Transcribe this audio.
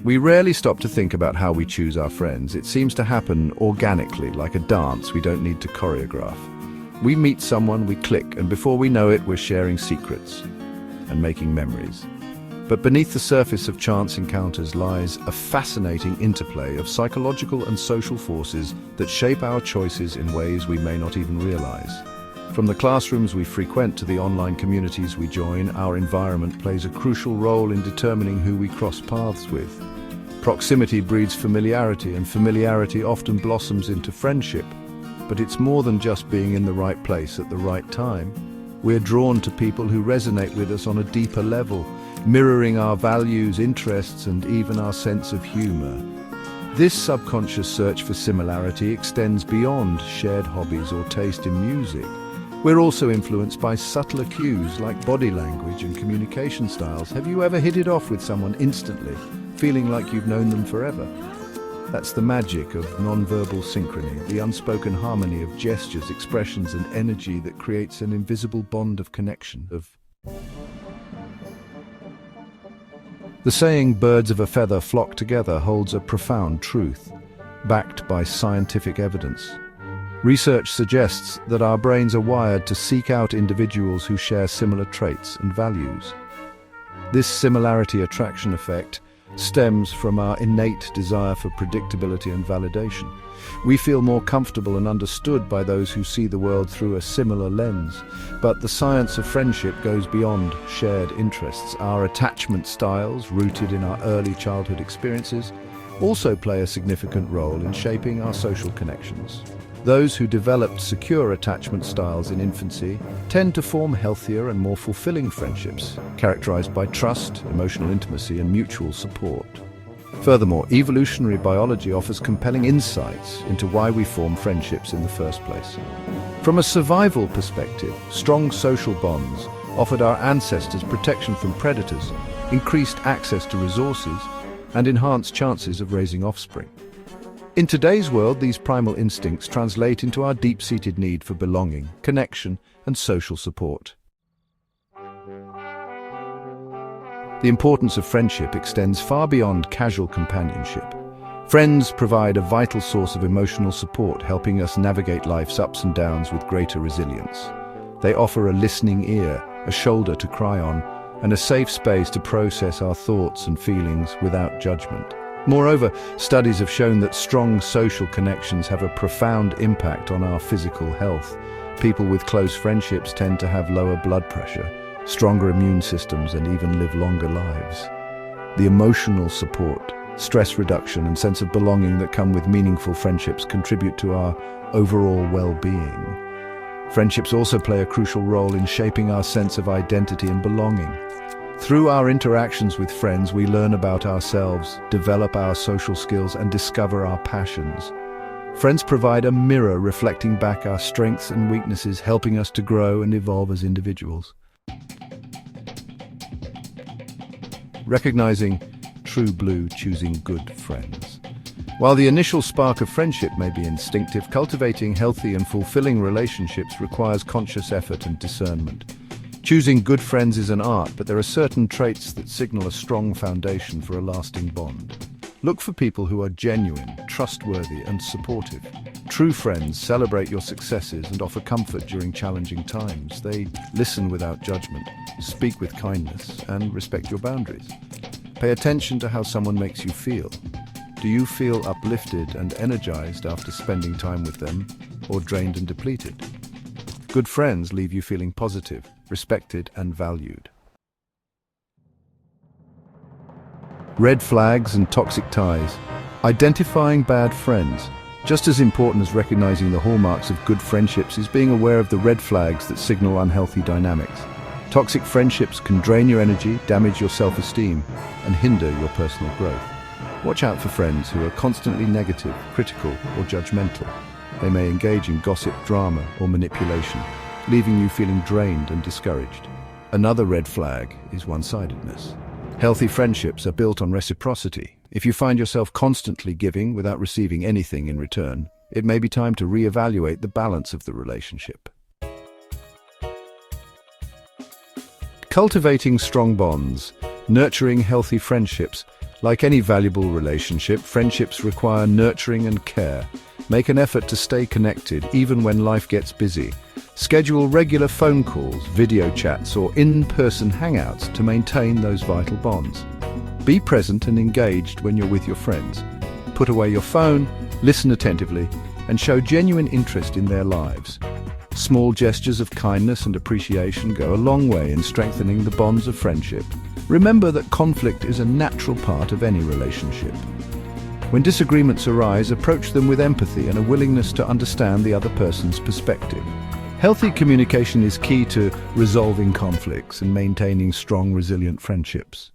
We rarely stop to think about how we choose our friends. It seems to happen organically, like a dance we don't need to choreograph. We meet someone, we click, and before we know it, we're sharing secrets and making memories. But beneath the surface of chance encounters lies a fascinating interplay of psychological and social forces that shape our choices in ways we may not even realize. From the classrooms we frequent to the online communities we join, our environment plays a crucial role in determining who we cross paths with. Proximity breeds familiarity, and familiarity often blossoms into friendship. But it's more than just being in the right place at the right time. We're drawn to people who resonate with us on a deeper level, mirroring our values, interests, and even our sense of humor. This subconscious search for similarity extends beyond shared hobbies or taste in music. We're also influenced by subtler cues like body language and communication styles. Have you ever hit it off with someone instantly, feeling like you've known them forever? That's the magic of nonverbal synchrony, the unspoken harmony of gestures, expressions, and energy that creates an invisible bond of connection. The saying, "birds of a feather flock together," holds a profound truth, backed by scientific evidence. Research suggests that our brains are wired to seek out individuals who share similar traits and values. This similarity attraction effect stems from our innate desire for predictability and validation. We feel more comfortable and understood by those who see the world through a similar lens. But the science of friendship goes beyond shared interests. Our attachment styles, rooted in our early childhood experiences, also play a significant role in shaping our social connections. Those who developed secure attachment styles in infancy tend to form healthier and more fulfilling friendships, characterized by trust, emotional intimacy, and mutual support. Furthermore, evolutionary biology offers compelling insights into why we form friendships in the first place. From a survival perspective, strong social bonds offered our ancestors protection from predators, increased access to resources, and enhanced chances of raising offspring. In today's world, these primal instincts translate into our deep-seated need for belonging, connection, and social support. The importance of friendship extends far beyond casual companionship. Friends provide a vital source of emotional support, helping us navigate life's ups and downs with greater resilience. They offer a listening ear, a shoulder to cry on, and a safe space to process our thoughts and feelings without judgment. Moreover, studies have shown that strong social connections have a profound impact on our physical health. People with close friendships tend to have lower blood pressure, stronger immune systems, and even live longer lives. The emotional support, stress reduction, and sense of belonging that come with meaningful friendships contribute to our overall well-being. Friendships also play a crucial role in shaping our sense of identity and belonging. Through our interactions with friends, we learn about ourselves, develop our social skills, and discover our passions. Friends provide a mirror reflecting back our strengths and weaknesses, helping us to grow and evolve as individuals. Recognizing true blue, choosing good friends. While the initial spark of friendship may be instinctive, cultivating healthy and fulfilling relationships requires conscious effort and discernment. Choosing good friends is an art, but there are certain traits that signal a strong foundation for a lasting bond. Look for people who are genuine, trustworthy, and supportive. True friends celebrate your successes and offer comfort during challenging times. They listen without judgment, speak with kindness, and respect your boundaries. Pay attention to how someone makes you feel. Do you feel uplifted and energized after spending time with them, or drained and depleted? Good friends leave you feeling positive, respected, and valued. Red flags and toxic ties. Identifying bad friends. Just as important as recognizing the hallmarks of good friendships is being aware of the red flags that signal unhealthy dynamics. Toxic friendships can drain your energy, damage your self-esteem, and hinder your personal growth. Watch out for friends who are constantly negative, critical, or judgmental. They may engage in gossip, drama, or manipulation, leaving you feeling drained and discouraged. Another red flag is one-sidedness. Healthy friendships are built on reciprocity. If you find yourself constantly giving without receiving anything in return, it may be time to reevaluate the balance of the relationship. Cultivating strong bonds. Nurturing healthy friendships. Like any valuable relationship, friendships require nurturing and care. Make an effort to stay connected, even when life gets busy. Schedule regular phone calls, video chats, or in-person hangouts to maintain those vital bonds. Be present and engaged when you're with your friends. Put away your phone, listen attentively, and show genuine interest in their lives. Small gestures of kindness and appreciation go a long way in strengthening the bonds of friendship. Remember that conflict is a natural part of any relationship. When disagreements arise, approach them with empathy and a willingness to understand the other person's perspective. Healthy communication is key to resolving conflicts and maintaining strong, resilient friendships.